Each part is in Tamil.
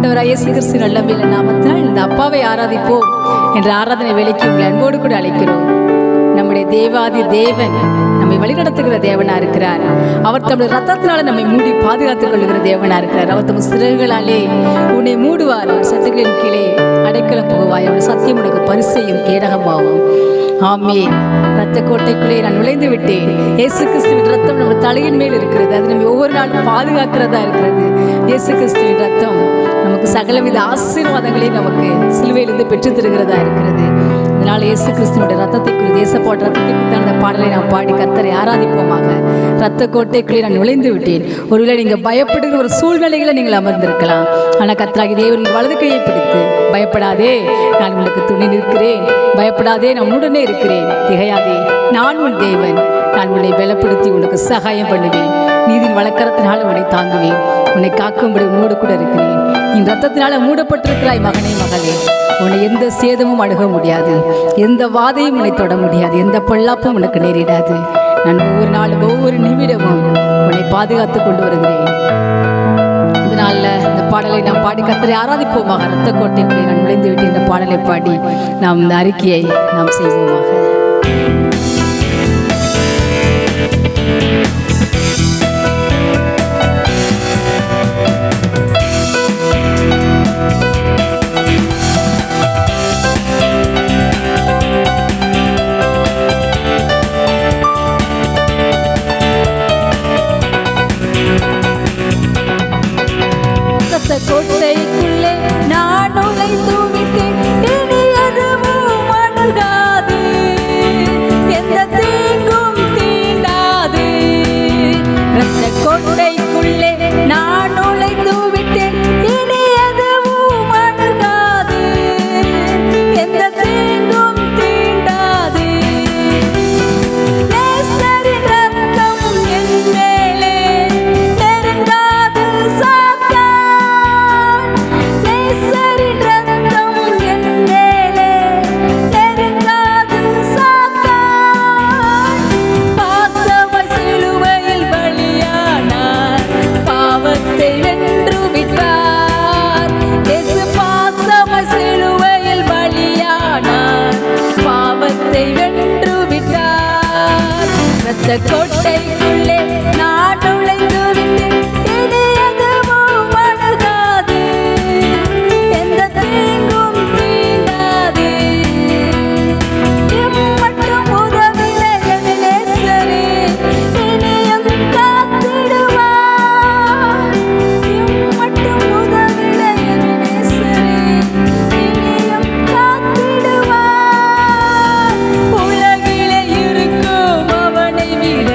ஆண்டவராகிய இயேசு கிறிஸ்துவின் நல்ல நாமத்தினால் இந்த அப்பாவை ஆராதிப்போம் என்ற ஆராதனை வேலைக்கு உங்களை அன்போடு கூட அழைக்கிறோம். நம்முடைய தேவாதி தேவன் நம்மை வழிநடத்துகிற தேவனா இருக்கிறார். அவர் தம்முடைய ரத்தத்தினால நம்மை மூடி பாதுகாத்துக் கொள்ளுகிற தேவனா இருக்கிறார். அவர் தம் சிறகுகளாலே உன்னை மூடுவார். அவர் சத்துக்களின் கீழே அடைக்கலம் புகுவாய். அவர் சத்தியம் உனக்கு பரிசையும் கேடகமாகும். ஆமென். ரத்த கோட்டைக்குள்ளே நான் நுழைந்து விட்டேன். இயேசு கிறிஸ்துவின் ரத்தம் நம்ம தலையின் மேல் இருக்கிறது. அது நம்ம ஒவ்வொரு நாளும் பாதுகாக்கிறதா இருக்கிறது. இயேசு கிறிஸ்துவின் ரத்தம் நமக்கு சகலவித ஆசீர்வாதங்களையும் நமக்கு சிலுவையிலிருந்து பெற்றுத் தருகிறதா இருக்கிறது. அதனால் இயேசு கிறிஸ்துவனுடைய ரத்தத்தை குறித்து தேசப்போட்ட ரத்தத்தை குறித்து அந்த பாடலை நாம் பாடி கர்த்தரை ஆராதிப்போமாக. ரத்த கோட்டைக்குள்ளே நான் நுழைந்து விட்டேன். ஒருவேளை நீங்கள் பயப்படுகிற ஒரு சூழ்நிலைகளை நீங்கள் அமர்ந்திருக்கலாம். ஆனால் கர்த்தராகிய தேவன் வலது கையை பிடித்து பயப்படாதே, நான் உங்களுக்கு துணை நிற்கிறேன், பயப்படாதே, நான் உன்னுடனே இருக்கிறேன், திகையாதே, நான் உன் தேவன், நான் உன்னை பலப்படுத்தி உனக்கு சகாயம் பண்ணுவேன், நீதியின் வழக்கரத்தினால் உன்னை தாங்குவேன், உன்னை காக்கும்படி உன்னோடு கூட இருக்கிறேன், நீ ரத்தத்தினால மூடப்பட்டிருக்கிறாய் மகனே மகளே, உன்னை எந்த சேதமும் அணுக முடியாது, எந்த வாதையும் உன்னை தொட முடியாது, எந்த பொல்லாப்பும் உனக்கு நேரிடாது. நான் ஒவ்வொரு நாளும் ஒவ்வொரு நிமிடமும் உன்னை பாதுகாத்து கொண்டு வருகிறேன். இதனால இந்த பாடலை நாம் பாடி கர்த்தரை ஆராதிப்போமாக. ரத்த கோட்டைக்குள்ளே நான் நுழைந்து விட்டு இந்த பாடலை பாடி நாம் இந்த அறிக்கையை நாம் செய்வோமாக. கோட்டைக்குள்ளே நான் நுழைந்து விட்டேன், இனி எதுவும் அணுகாது, எந்த தீங்கும் தீண்டாது. ரத்த கோட்டைக்குள்ளே நான் நுழைந்து விட்டேன், இனி எதுவும் அணுகாது, எந்த தீங்கும் தீண்டாது. நேசரின் ரத்தம் என் மேலே நெருங்காது சாத்தான். ரத்த கோட்டைக்குள்ளே நான் நுழைந்து விட்டேன், இனி எதுவும் அணுகாது, எந்த தீங்கும் தீண்டாது. மட்டும் உதவிட என் நேசரே, இனியும் காத்திடுவார். மட்டும் உதவிட என் நேசரே, இனியும் காத்திடுவார். உலகிலே இருக்கும் அவனை விட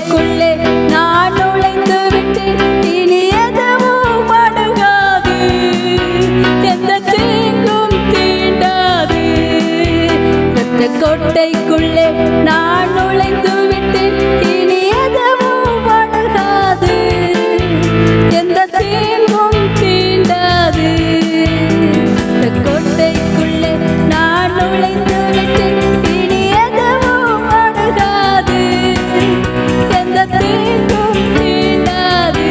கோட்டைக்குள்ளே நான் நுழைந்து விட்டேன், இனி எதுவும் அணுகாது, எந்த தீங்கும் தீண்டாது. இரத்த கோட்டைக்குள்ளே நான் நுழைந்து விட்டேன், இனி எதுவும் அணுகாது, எந்த தீங்கும் தீண்டாது. இரத்த கோட்டைக்குள்ளே நான் நுழைந்து விட்டேன், இனி எதுவும் அணுகாது, எந்த தீங்கும் தீண்டாது.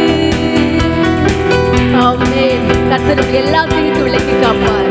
ஆமென். கர்த்தர் எல்லா தீங்கும் விலக்கி காப்பார்.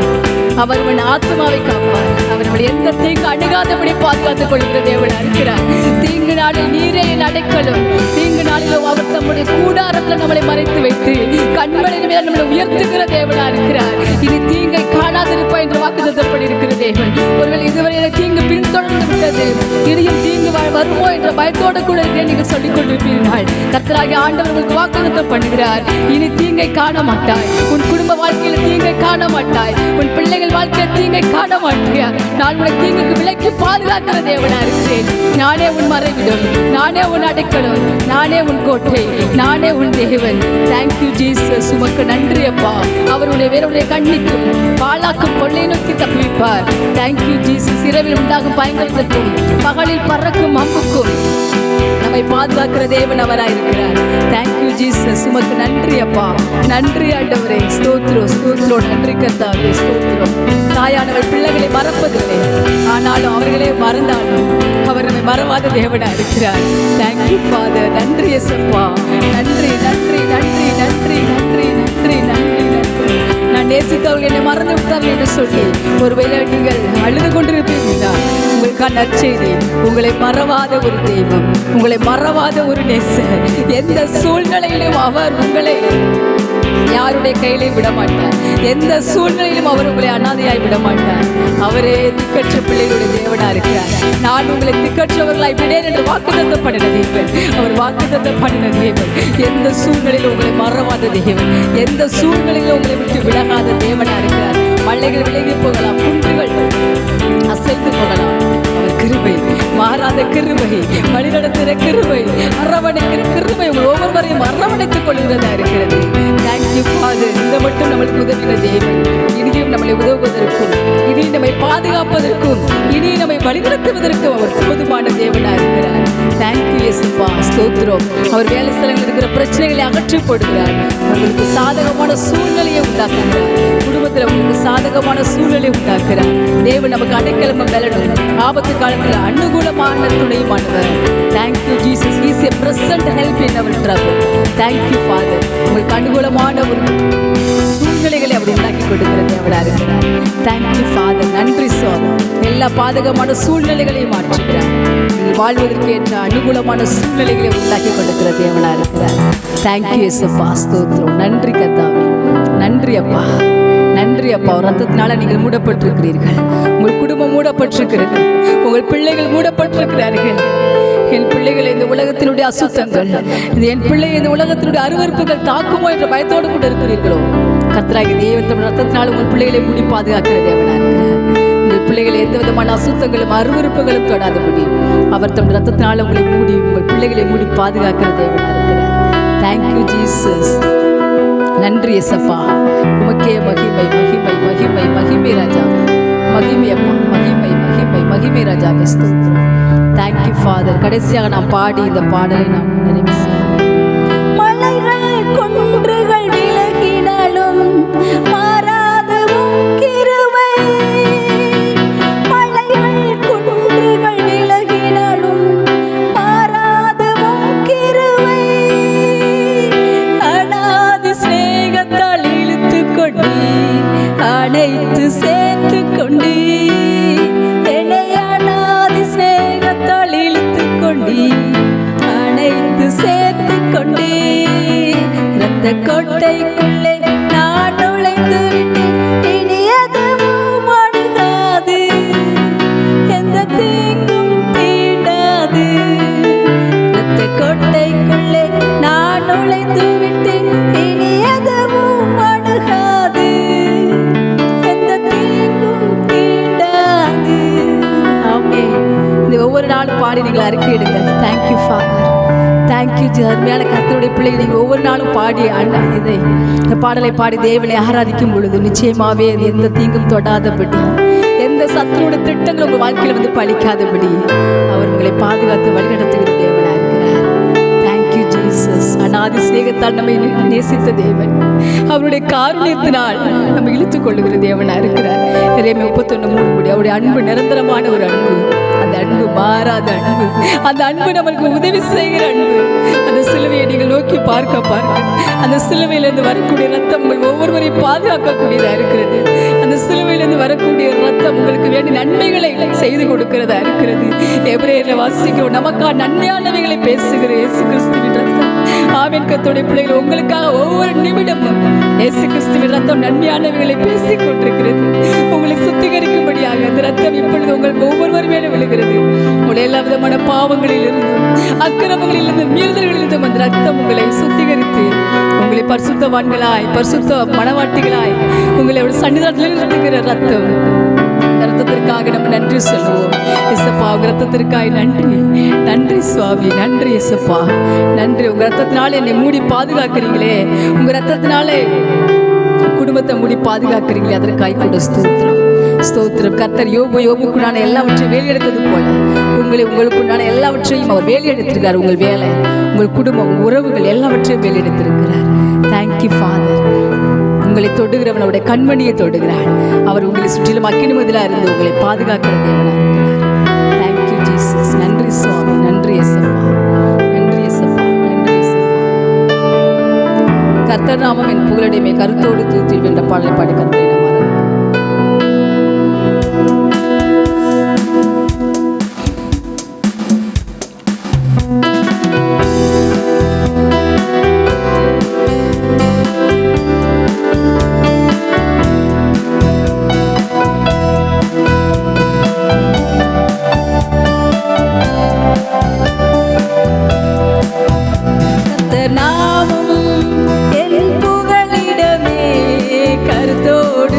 அவர் உன் ஆத்மாவை காப்பார். அவர் நம்முடைய எந்த தீங்கு அணுகாதபடி பாதுகாத்துக் கொள்கிற தேவனாக இருக்கிறார். தீங்கு நாளில் நீரே அடைக்கலும், தீங்கு நாளிலும் அவர் தம்முடைய கூடாரத்தில் நம்மளை மறைத்து வைத்து கண்மலையின் மேல் நம்மளை உயர்த்துகிற தேவனாக இருக்கிறார். இனி தீங்கை காணாதிருப்பா என்று வாக்குத்தத்தப்படி இருக்கிற தேவன். ஒருவேளை இதுவரை தீங்கு பின்தொடர்ந்து விட்டது, இனியும் தீங்கு வருமோ என்ற பயத்தோடு கூட நீங்கள் சொல்லிக் கொண்டிருப்பீர்கள். கர்த்தராகிய ஆண்டவர் உங்களுக்கு வாக்குத்தத்தம் பண்ணுகிறார். இனி தீங்கை காண மாட்டாய். உன் குடும்ப வாழ்க்கையில் தீங்கை காண மாட்டாய். உன் பிள்ளைகள் வாழ்க்கையில் தீங்கை காண மாட்டியா. நான் உன்னை தீங்குக்கு விலக்கி பாதுகாக்கிற தேவனா இருக்கிறேன். நானே உன் மறைவிடம், நானே உன் அடைக்கலம், நானே உன் கோட்டை, நானே உன் தேவன். Thank you Jesus. உமக்கு நன்றி அப்பா. அவருடைய வேறுடைய கண்ணிக்கும் பாலாக்கும் கொள்ளை நோக்கி தப்பிப்பார். Thank you Jesus. இரவில் உண்டாகும் பயங்கரத்திற்கும் பகலில் பறக்கும் அம்புக்கும் நம்மை பாதுகாக்கிற தேவன் அவராயிருக்கிறார். Thank you Jesus. உமக்கு நன்றி அப்பா. நன்றி ஆண்டவரே. ஸ்தோத்திரம் ஸ்தோத்திரம். நன்றி கர்த்தாவே. ஸ்தோத்திரம். தாயானவள் பிள்ளைகளை மறப்பதில்லை, ஆனாலும் அவர்களே மறந்தாலும் அவர் நம்மை மறவாத தேவனா இருக்கிறார். Thank you father. நன்றி இயேசுப்பா. நன்றி நன்றி நன்றி நன்றி நன்றி நன்றி நன்றி நன்றி. நான் நேசித்தவர்கள் என்னை மறந்து விட்டார்கள் என்று சொல்லி ஒருவேளை நீங்கள் அழுது கொண்டிருப்பீங்களா? உங்களுக்கான நற்செய்தி, உங்களை மறவாத ஒரு தெய்வம், உங்களை மறவாத ஒரு நேசர். எந்த சூழ்நிலையிலும் அவர் உங்களை யாருடைய கையிலே விட மாட்டார். எந்த சூழ்நிலையிலும் அவர் உங்களை அனாதையாய் விட மாட்டார். அவரே திக்கற்ற பிள்ளைகளுடைய தேவனா இருக்கிறார். நான் உங்களை திக்கற்றவர்களாய் விடேன் என்று வாக்குத்தத்தம் பண்ணின தேவன். அவர் வாக்குத்தத்தம் பண்ணின தேவன். எந்த சூழ்நிலையிலும் உங்களை மறவாத தேவன், எந்த சூழ்நிலையிலும் உங்களை விட்டு விலகாத தேவனா இருக்கிறார். மலைகள் விலகி போகலாம், குன்றுகள் அசைத்து போகலாம். அவர் கிருபை, மாறாத கிருபை, வழிநடத்துகிற கிருபை, அரவணைக்கிற கிருபை உங்கள் ஒவ்வொருவரையும் அரவணைத்துக் கொள்கிறதா இருக்கிறது. Thank you father. இந்த மட்டும் நம்மளுக்கு உதவின தேவன் இனியும் நம்மளை உதவுவதற்கும், இனி நம்மை பாதுகாப்பதற்கும், இனி நம்மை வழிநடத்துவதற்கும் அவர் போதுமான தேவனா இருக்கிறார். தேங்க்யூ இயேசுப்பா. ஸ்தோத்திரம். அவர் வேலை ஸ்தலங்களில் இருக்கிற பிரச்சனைகளை அகற்றி போடுகிறார். உங்களுக்கு சாதகமான சூழ்நிலையை உண்டாக்குகிறார். குடும்பத்தில் உங்களுக்கு சாதகமான சூழ்நிலை உண்டாக்குறார். தேவன் நமக்கு அடைக்கலமும் பலனும், ஆபத்து காலத்தில் அனுகூலமான துணையுமானவர். Thank you Jesus. He is a present help in our trouble. Thank you father. உங்களுக்கு அனுகூலமான ஒரு சூழ்நிலைகளை அவர் உண்டாக்கி கொடுக்கிற தேவனா இருக்கிறார். Thank you father. நன்றி சார். எல்லா பாதகமான சூழ்நிலைகளையும் மாற்றுகிறார். நீங்கள் வாழ்வதற்கு ஏற்ற அனுகூலமான சூழ்நிலைகளை உண்டாக்கி கொடுக்கிற தேவனா இருக்கிறார். தேங்க்யூ இயேசுப்பா. ஸ்தோத்திரம். நன்றி கர்த்தாவே. நன்றி அப்பா. நன்றி அப்பா. ரத்தத்தினால நீங்கள் மூடப்பட்டிருக்கிறீர்கள். உங்கள் குடும்பம் மூடப்பட்டிருக்கிறது. உங்கள் பிள்ளைகள் மூடப்பட்டிருக்கிறார்கள். என் பிள்ளைகளை இந்த உலகத்தினுடைய அசுத்தங்கள், இது என் பிள்ளை இந்த உலகத்தினுடைய அருவருப்புகள் தாக்குமோ என்ற பயத்தோடு கூட இருக்கிறீர்களோ? கர்த்தராகிய தேவன் தம்முடைய ரத்தத்தினால் உங்கள் பிள்ளைகளை மூடி பாதுகாக்கிற தேவனா இருக்கிறார். உங்கள் பிள்ளைகளை எந்த விதமான அசுத்தங்களும் அருவருப்புகளும் தொடாதபடி அவர் தம்முடைய ரத்தத்தினால் உங்களை மூடி, உங்கள் பிள்ளைகளை மூடி பாதுகாக்கிற தேவனா இருக்கிறார். Thank you Jesus. நன்றி இயேசப்பா. உமக்கே மகிமை மகிமை மகிமை மகிமை ராஜாவே. மகிமை அப்பா. மகிமை மகிமை மகிமை ராஜாவே. ஸ்தோத்திரம். Thank you father. கடைசியாக நாம் பாடி இந்த பாடலை நாம் நிறைவு செய்வோம். மலைகள் குன்றுகள் விலகினாலும் மாறாத கிருபை, மலைகள் குன்றுகள் விலகினாலும் மாறாத கிருபை, அனாதி சிநேகத்தால் இழுத்து கொண்டு அனைத்து சேர்த்து கொண்டு, என்னை அனாதி சிநேகத்தால் இழுத்து கொண்டு அனைத்து சேர்த்து கொண்டு, இரத்த கோட்டைக்குள்ளே நான் நுழைந்து விட்டேன், இனி எதுவும் அணுகாது, எந்த தீங்கும் தீண்டாது. இரத்த கோட்டைக்குள்ளே நான் நுழைந்து விட்டேன், இனி எதுவும் அணுகாது, எந்த தீங்கும் தீண்டாது. ஆமென். இது ஒவ்வொரு நாளும் பாடி நீங்கள் அறிக்கையிடுங்கள். Thank you father. தேங்க்யூ. அருமையான கர்த்தருடைய பிள்ளைகள், நீங்கள் ஒவ்வொரு நாளும் பாடி இந்த பாடலை பாடி தேவனை ஆராதிக்கும் பொழுது நிச்சயமாகவே அது எந்த தீங்கும் தொடாதபடி, எந்த சத்துருடைய திட்டங்களும் உங்கள் வாழ்க்கையில் வந்து பழிக்காதபடி அவர் உங்களை பாதுகாத்து வழிநடத்துகிற தேவனாக இருக்கிறார். Thank you Jesus. அநாதி சிநேகத்தால் நம்மை நேசித்த தேவன் அவருடைய காருண்யத்தினால் நம்ம இழுத்துக் கொள்ளுகிற தேவனாக இருக்கிறார். எரேமியா 31:3 அவருடைய அன்பு நிரந்தரமான ஒரு அன்பு, அந்த அன்பு மாறாத அன்பு, அந்த அன்பு நமக்கு உதவி செய்கிற அன்பு. அந்த சிலுவையை நீங்கள் நோக்கி பார்க்க அந்த சிலுவையிலிருந்து வரக்கூடிய ரத்தம் உங்கள் ஒவ்வொருவரையும் பாதுகாக்கக்கூடியதாக இருக்கிறது. அந்த சிலுவையிலிருந்து வரக்கூடிய ரத்தம் உங்களுக்கு வேண்டிய நன்மைகளை செய்து கொடுக்கிறதா இருக்கிறது. எபிரேயரில் வாசிக்கிறோம், நமக்காக நன்மையானவைகளை பேசுகிற இயேசு கிறிஸ்துவின் ரத்தம். ஆமென். கர்த்தருடைய பிள்ளைகள், உங்களுக்காக ஒவ்வொரு நிமிடமும் இயேசு கிறிஸ்துவின் ரத்தம் நன்மையானவைகளை பேசிக் கொண்டிருக்கிறது. உங்களை சுத்திகரிக்கும்படியாக அந்த ரத்தம் இப்பொழுது உங்களுக்கு ஒவ்வொருவர் மேலும் விழுகிறது. உங்களை எல்லா விதமான பாவங்களில் இருந்தும் அக்கிரமங்களில் இருந்தும் மீறுதல்களில் இருந்தும் அந்த ரத்தம் உங்களை சுத்திகரித்து உங்களை பரிசுத்தவான்களாய் பரிசுத்த மனவாட்டிகளாய் உங்களை சன்னிதானத்தில் நிறுத்துகிற ரத்தம். இந்த ரத்தத்திற்காக நம்ம நன்றி சொல்லுவோம். இயேசப்பா, உங்க ரத்தத்திற்காக நன்றி. நன்றி சுவாமி, நன்றி இயேசப்பா, நன்றி. உங்க ரத்தத்தினால என்னை மூடி பாதுகாக்கிறீங்களே, உங்க ரத்தத்தினாலே குடும்பத்தை மூடி பாதுகாக்கிறீங்களே, அதற்காக கூட ஸ்தோத்திரம் ஸ்தோத்திரம். கர்த்தர் யோபுக்குண்டான எல்லாவற்றையும் வேலையெடுத்தது போல உங்களுக்குண்டான எல்லாவற்றையும் அவர் வேலையெடுத்திருக்கார். உங்கள் வேலை, உங்கள் குடும்பம், உறவுகள் எல்லாவற்றையும் வேலையெடுத்திருக்கிறார். Thank you father. உங்களை தொடுகிறவனுடைய கண்மணியை தொடுகிறார். அவர் உங்களை சுற்றிலும் அக்கினிமதிலாக இருந்து உங்களை பாதுகாக்கிற தேவனாக இருக்கிறார். Thank you Jesus. நன்றி சுவாமி, நன்றி இயேசப்பா, நன்றி இயேசப்பா, நன்றி இயேசப்பா. கர்த்தர் நாமம் என் புகழடைமை கருத்தோடு தூத்தில் என்ற பாடலை பாடி கர்த்தரை நாம் நாமும் என் புகழிடமே கருத்தோடு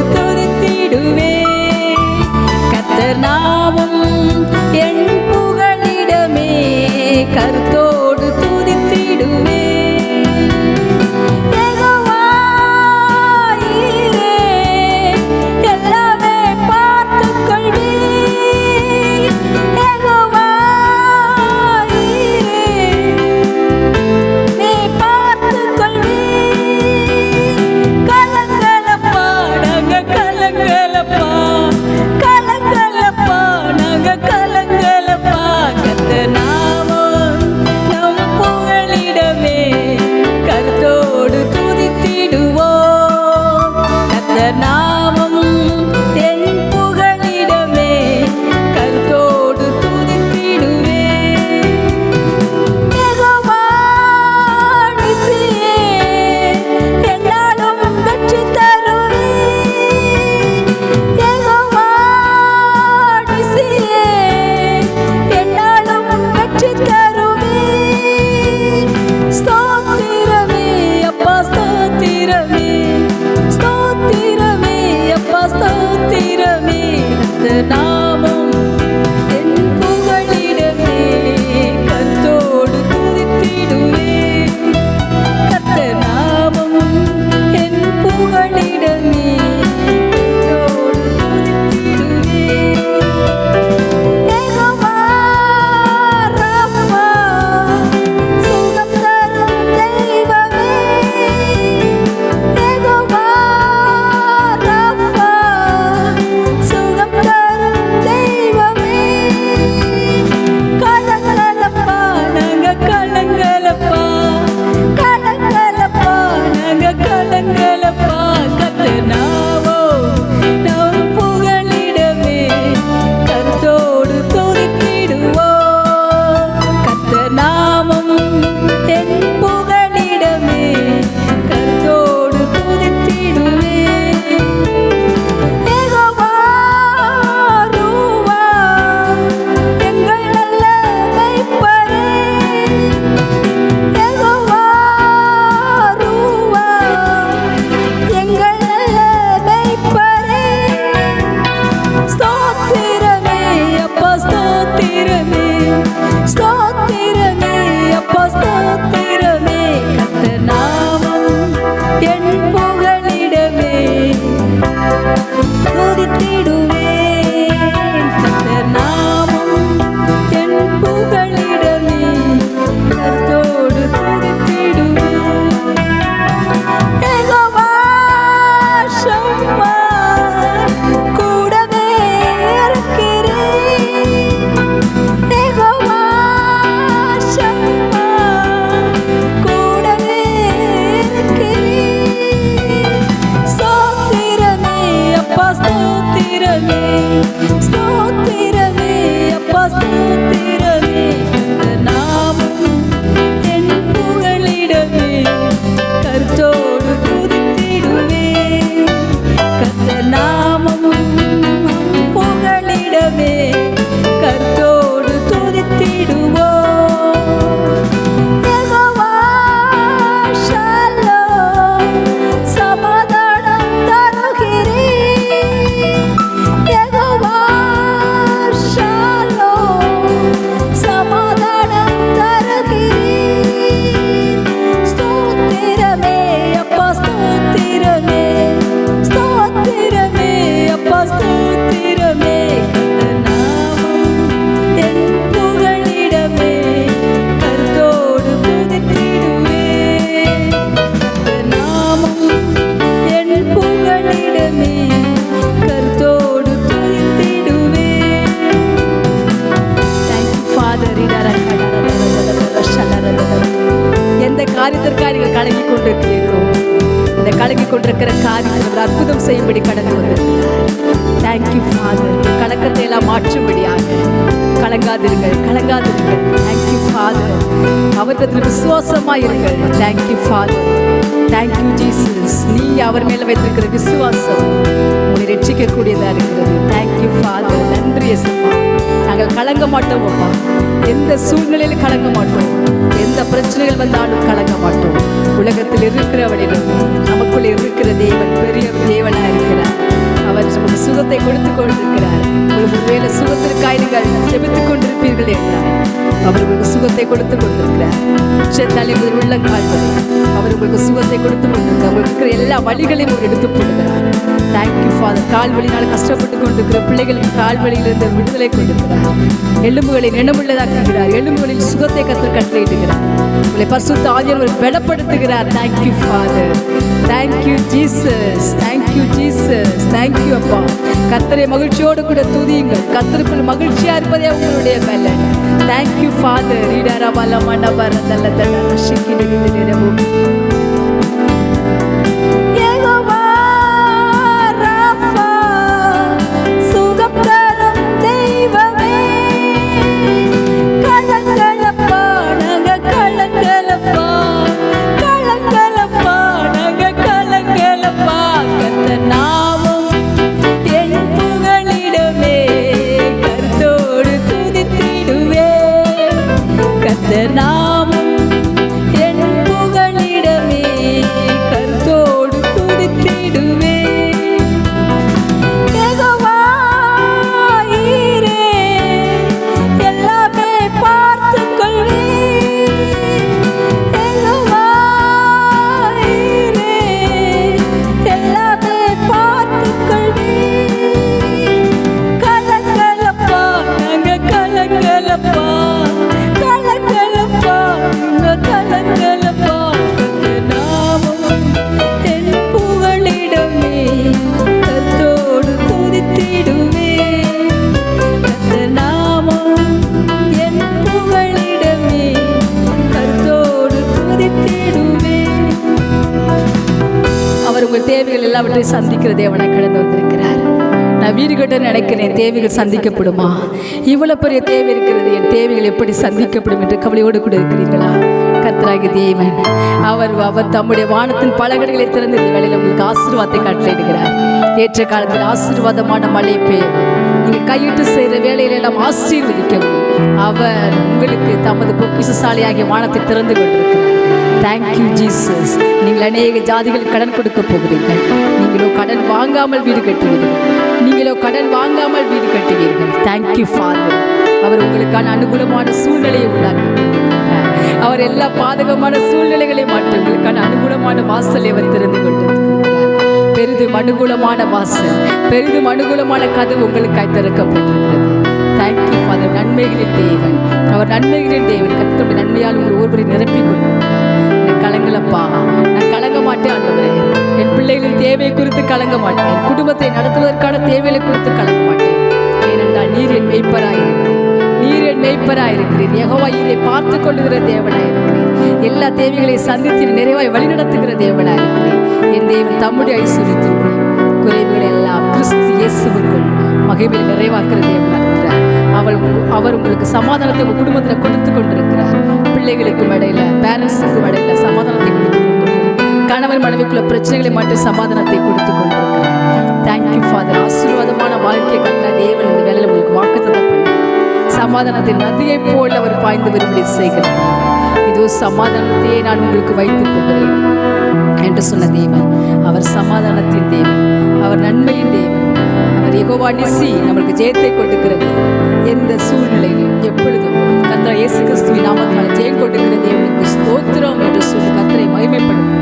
கொண்டிருக்கிற காரியங்கள் அற்புதம் செய்யும்படி கடந்து வந்திருக்கிறார். Thank you father. கலக்கத்தை எல்லாம் மாற்றும்படியாக கலங்காதிருங்கள், கலங்காதிருங்கள். Thank you father. அவரிடத்தில் விசுவாசமாயிருங்கள். Thank you father. Thank you Jesus. நீ அவர் மேல வைத்திருக்கிற விசுவாசம் உங்களை ரட்சிக்கக்கூடியதா இருக்கிறது. Thank you father. நன்றி இயேசுப்பா. நாங்கள் கலங்க மாட்டோம் அப்பா. எந்த சூழ்நிலையிலும் கலங்க மாட்டோம். எந்த பிரச்சனைகள் வந்தாலும் கலங்க மாட்டோம். உலகத்தில் இருக்கிறவனிடம் நமக்குள்ளே இருக்கிற தேவன் பெரிய தேவனா இருக்கிறார். அவர் நமக்கு சுகத்தை கொடுத்து கொண்டிருக்கிறார். உங்களுக்கு வேலை சுகத்திற்காய் நீங்கள் ஜெபித்துக் கொண்டிருப்பீர்கள் என்றார் அவர் உங்களுக்கு சுகத்தை கொடுத்து கொண்டிருக்கிறார். தலைவர் உள்ளங்கால் வரை அவர் உங்களுக்கு சுகத்தை கொடுத்து கொண்டிருக்கிறார். உங்களுக்கு இருக்கிற எல்லா வழிகளையும் அவர் எடுத்து போடுகிறார். Thank you father. கால் வலினால் கஷ்டப்பட்டு கொண்டிருக்கிற பிள்ளைகளுக்கு கால் வலியிலிருந்து விடுதலை கொண்டிருக்கிறார். எலும்புகளை நினைவுள்ளதாக்குகிறார். எலும்புகளில் சுகத்தை கர்த்தர் கட்டளையிடுகிறார். உங்களை பரிசுத்த ஆவியானவர் பலப்படுத்துகிறார். Thank you father. Thank you Jesus. Thank you Jesus. Thank you அப்பா. கர்த்தரை மகிழ்ச்சியோடு கூட துதியுங்கள். கர்த்தருக்குள் மகிழ்ச்சியா இருப்பதே உங்களுடைய வேலை. Thank you father. தேவைகள் எல்லாவற்றையும் சந்திக்கிற தேவனாய் கடந்து வந்திருக்கிறார். நான் வீடு கட்ட நினைக்கிறேன், தேவைகள் சந்திக்கப்படுமா? இவ்வளவு பெரிய தேவை இருக்கிறது, என் தேவைகள் எப்படி சந்திக்கப்படும் என்று கவலையோடு கூட இருக்கிறீர்களா? கர்த்தராகிய தேவன் அவர் தம்முடைய வானத்தின் பலகடைகளை திறந்து இந்த வேளையில் உங்களுக்கு ஆசீர்வாதத்தை கட்டளையிடுகிறார். ஏற்ற காலத்தில் ஆசீர்வாதமான மழை பெய்யும். நீங்கள் கையிட்டு செய்கிற வேலையில எல்லாம் ஆசீர்வதிக்கவும் அவர் உங்களுக்கு தமது பொக்கிஷசாலியாகிய வானத்தை திறந்து கொண்டிருக்கிறார். Thank you Jesus. நீங்கள் அநேக ஜாதிகளுக்கு கடன் கொடுக்க போகிறீர்கள். நீங்களோ கடன் வாங்காமல் வீடு கட்டுவீர்கள். நீங்களோ கடன் வாங்காமல் வீடு கட்டுவீர்கள். Thank you father. அவர் உங்களுக்கான அனுகூலமான சூழ்நிலையை உண்டாக்கி அவர் எல்லா பாதகமான சூழ்நிலைகளை மாற்றி உங்களுக்கான அனுகூலமான வாசலை அவர் திறந்து கொண்டிருக்கிறார். பெரிதும் அனுகூலமான வாசல், பெரிதும் அனுகூலமான கதவு உங்களுக்காய் திறக்கப்பட்டிருக்கிறது. Thank you father. நன்மைகளின் தேவன், அவர் நன்மைகளின் தேவன். கர்த்தருடைய நன்மையால் உங்கள் ஒருவரை நிரப்பிக் கொண்டிருக்கிறார். கலங்கலப்பா, நான் கலங்க மாட்டேன் ஆண்டவரே. என் பிள்ளைகளின் தேவை குறித்து கலங்க மாட்டேன். என் குடும்பத்தை நடத்துவதற்கான தேவைகளை குறித்து கலங்க மாட்டேன். ஏனென்றால் நீர் என் மெய்ப்பராயிருக்கிறீர். நீர் என் மெய்ப்பராயிருக்கிறீர். யெகோவா நீரை பார்த்து கொள்ளுகிற தேவனாயிருக்கிறீர். எல்லா தேவைகளை சந்தித்து நிறைவாய் வழிநடத்துகிற தேவனாயிருக்கிறீர். என் தேவன் தம்முடைய ஐஸ்வரியத்திற்குள் குறைவுகளை எல்லாம் கிறிஸ்து இயேசுவுக்குள் மகிமையில் நிறைவாக்குற தேவனாயிருக்கிறார். அவர் உங்களுக்கு சமாதானத்தை உங்கள் குடும்பத்தில் கொடுத்து கொண்டிருக்கிறார். பிள்ளைகளுக்கும் இடையில, பேரண்ட்ஸுக்கும் இடையில சமாதானத்தை கொடுத்து கொண்டிருக்கிறார். கணவன் மனைவிக்குள்ள பிரச்சனைகளை மாற்றி சமாதானத்தை கொடுத்து கொண்டிருக்கிறார். Thank you father. ஆசீர்வாதமான வாழ்க்கையை கற்ற தேவன் இந்த வேலையில் உங்களுக்கு வாக்குத்தத்தம் பண்ணி சமாதானத்தின் நதியை போல் அவர் பாய்ந்து வரும்படி செய்கிறார். இதோ சமாதானத்தையே நான் உங்களுக்கு வைத்து போகிறேன் என்று சொன்ன தேவன் அவர் சமாதானத்தின் தேவன், அவர் நன்மையின் தேவன், அவர் யெகோவா நிசி, நம்மளுக்கு ஜெயத்தை கொடுக்கிறது. எந்த சூழ்நிலையிலும் எப்பொழுதும் கர்த்தர் இயேசு கிறிஸ்துவின் நாமத்தினால ஜெயம் கொடுக்கிற தேவனுக்கு ஸ்தோத்திரம் என்று சொல்லி கர்த்தரை மகிமைப்படுத்தும்.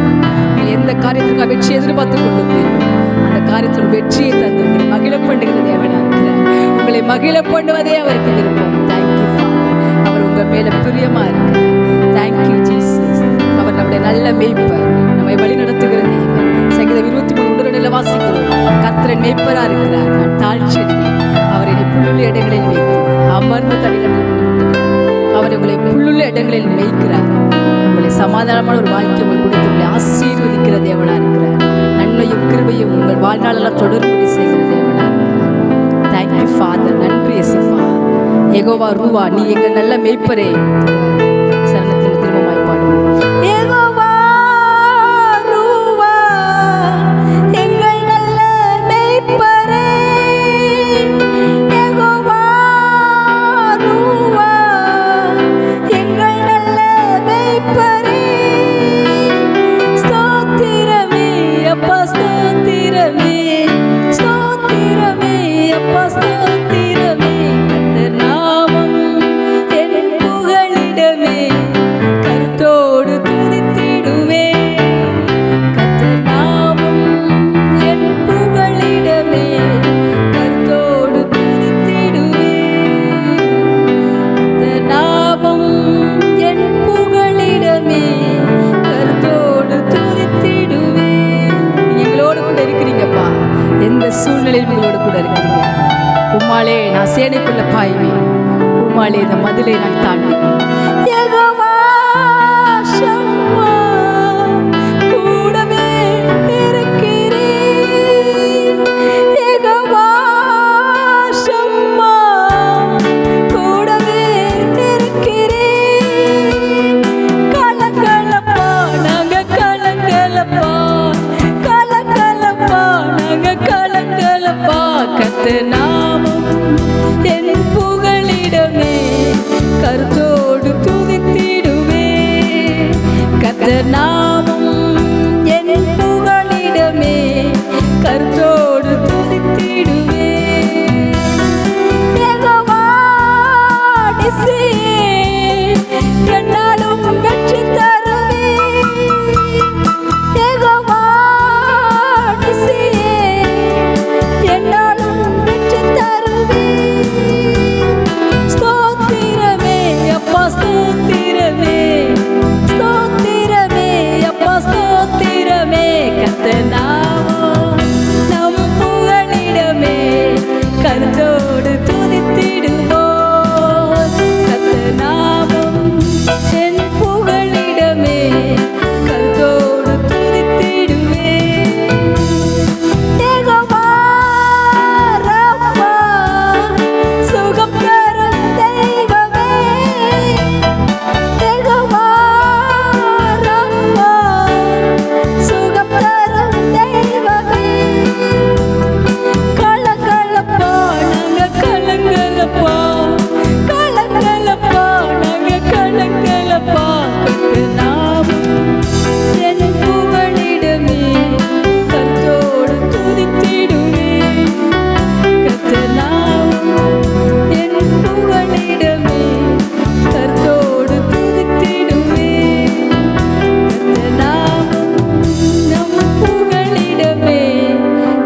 எந்த காரியத்திற்காக வெற்றி எதிர்பார்த்து கொண்டிருக்கிறீர்கள் அந்த காரியத்தில் வெற்றியை தந்து உங்களை மகிழ பண்ணுகிற தேவனாக இருக்கிறார். உங்களை மகிழ பண்ணுவதே அவருக்கு விருப்பம். Thank you father. அவர் உங்கள் மேல பிரியமா இருக்கிறார். Thank you Jesus. அவர் நம்முடைய நல்ல மேய்ப்பர், நம்மை வழி நடத்துகிற தேவன். சங்கீதம் 23:1 வாசிக்கிறோம். கர்த்தர் மேய்ப்பரா இருக்கிறார். நான் தாழ்ச்சியடைகிறேன். அவர் என்னை புல்லுள்ள இடங்களில் வைத்து அமர்ந்த தடிகள் அவர் உங்களை புல்லுள்ள இடங்களில் மேய்க்கிறார். உங்களை சமாதானமான ஒரு வாழ்க்கை கொடுத்து உங்களை ஆசீர்வதிக்கிற தேவனா இருக்கிறார். கிருபையும் உங்கள் வாழ்நாளெல்லாம் தொடர்புடி செய்கிற தேவனா இருக்கிறார். Thank you father. நன்றி இயேசுப்பா. யெகோவா ரூவா, நீ எங்கள் நல்ல மேய்ப்பரே. சரணத்தில் திரும்பமாய் பாடுவோம். யெகோவா ரூவா, எங்கள் நல்ல மேய்ப்பரே. யெகோவா ரூவா, எங்கள் நல்ல மேய்ப்பரே. ஸ்தோத்திரமே அப்பா, ஸ்தோத்திரமே, ஸ்தோத்திரமே அப்பா, ஸ்தோத்திரமே. கர்த்தர் நாமம் என் புகழிடமே, கருத்தோடு துதித்திடுவே. கர்த்தர் நாமம் என் புகழிடமே, கருத்தோடு துதித்திடுவே. கர்த்தர் நாமம் என் புகழிடமே, கருத்தோடு துதித்திடுவே. நீங்க எங்களோடு கூட இருக்கிறீங்கப்பா. எந்த சூழ்நிலையில் உங்களோடு கூட இருக்கிறீங்க. உம்மாலே நான் சேனைக்குள்ள பாய்வேன், உம்மாலே இந்த மதிலை நான் தாண்டுவேன். யெகோவா ஷம்மா, கூடவே இருக்கிறீர். யெகோவா ஷம்மா, கூடவே இருக்கிறீர். கலங்கலப்பா நாங்க, கலங்கலப்பா, கலங்கலப்பா நாங்க, கலங்கலப்பா. கர்த்தர் நாமம் என் புகழிடமே, கருத்தோடு துதித்திடுவே. கர்த்தர் நாமம் என் புகழிடமே, கருத்தோடு துதித்திடுவே. யெகோவா நிசி, என்னாலும் வெற்றி தருவே. யெகோவா நிசி, என்னாலும் வெற்றி தருவே. ஸ்தோத்திரமே அப்பா, ஸ்தோத்திரமே, ஸ்தோத்திரமே அப்பா, ஸ்தோத்திரமே. கர்த்தர் நாமம் நம் புகழிடமே, கருத்தோடு துதித்திடுவோம். கர்த்தர் நாமம் என் புகழிடமே, கருத்தோடு துதித்திடுவே. யெகோவா ரப்பா, சுகம் தரும் தெய்வமே. யெகோவா ரப்பா, சுகம் தரும் தெய்வமே. கலங்கலப்பா நாங்க, கலங்கலப்பா, கலங்கலப்பா நாங்க, கலங்கலப்பா. கர்த்தர் நாமம் என் புகழிடமே, கருத்தோடு துதித்திடுவே. கர்த்தர் நாமம் என் புகழிடமே, கருத்தோடு துதித்திடுவே. கர்த்தர் நாமம் நம் புகழிடமே,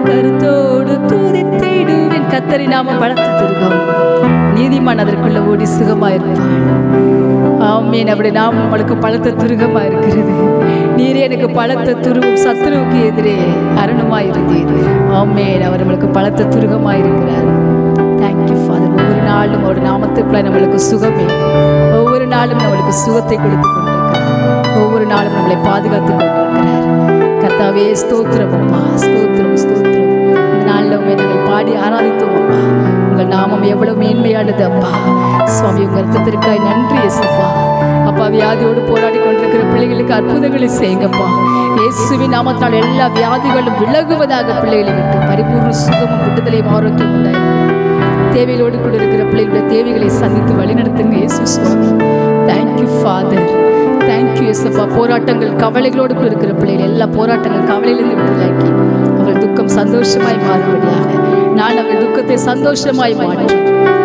கருத்தோடு துதித்திடுவேன். கர்த்தரின் நாமம் பலத்த துருகம், நீதிமான் அதற்குள்ள ஓடி சுகமாயிருப்பான். ஆமீன். அப்படி நாம் நம்மளுக்கு பலத்த துருகமா இருக்கிறது. நீரே எனக்கு பலத்த துருகம், சத்துருவுக்கு எதிரே அரணுமாயிருந்தீர். ஆமீன். அவர் நம்மளுக்கு பலத்த துருகமாயிருக்கிறார். Thank you father. ஒவ்வொரு நாளும் அவருடைய நாமத்துக்குள்ள நம்மளுக்கு சுகமே, ஒவ்வொரு நாளும் நம்மளுக்கு சுகத்தை கொடுத்து கொண்டிருக்கிறார். ஒவ்வொரு நாளும் நம்மளை பாதுகாத்து கொண்டிருக்கிறார். கர்த்தாவே ஸ்தோத்திரம் அப்பா, ஸ்தோத்திரம், ஸ்தோத்திரம். இந்த நாளில் உண்மை நாங்கள் பாடி ஆராதித்தோம் அப்பா. உங்கள் நாமம் எவ்வளவு மேன்மையானது அப்பா. சுவாமி, உங்கள் ரத்தத்திற்காய் நன்றி இயேசுப்பா. அப்பா, வியாதியோடு போராடி கொண்டிருக்கிற பிள்ளைகளுக்கு அற்புதங்களை செய்யுங்கப்பா. இயேசுவின் நாமத்தினால் எல்லா வியாதிகளும் விலகுவதாக பிள்ளைகளை விட்டு பரிபூர்ண சுகமும் விடுதலையும் ஆரோக்கியம் உண்டாயிருக்கும். தேவைகளோடு கூட இருக்கிற பிள்ளைகளுடைய தேவைகளை சந்தித்து வழிநடத்துங்க இயேசு சுவாமி. தேங்க்யூ ஃபாதர், தேங்க்யூ இயேசுப்பா. போராட்டங்கள் கவலைகளோடு கூட இருக்கிற பிள்ளைகள் எல்லா போராட்டங்கள் கவலையிலிருந்து விடுதலாக்கி அவர்கள் துக்கம் சந்தோஷமாய் மாறும்படியாக நான் அவர்கள் துக்கத்தை சந்தோஷமாய் மாற்றி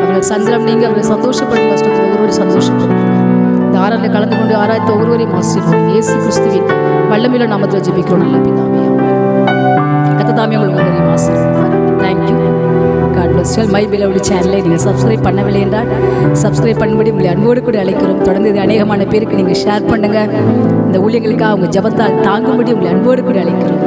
அவர்கள் சந்திரம் நீங்க அவர்கள் சந்தோஷப்படும் கஷ்டத்தில் ஒருவரை சந்தோஷப்படுத்துங்க. இந்த ஆராய்ச்சியில் கலந்து கொண்டு ஆராய்த்த ஒருவரையும் ஆசீர்வதிங்க. இயேசு கிறிஸ்துவின் வல்லமையுள்ள நாமத்தில் ஜெபிக்கிறோம் நல்ல பிதாவே. கர்த்தர் உங்களுக்கு ஒருவரையும் ஆசீர்வதிப்பார். Thank you. God bless you. My beloved சேனலை நீங்கள் சப்ஸ்கிரைப் பண்ணவில்லை என்றால் சப்ஸ்கிரைப் பண்ணும்படி உங்களை அன்போடு கூட அழைக்கிறோம். தொடர்ந்து இது அநேகமான பேருக்கு நீங்கள் ஷேர் பண்ணுங்கள். இந்த ஊழியர்களுக்காக அவங்க ஜெபத்தால் தாங்கும்படி உங்களை அன்போடு கூட அழைக்கிறோம்.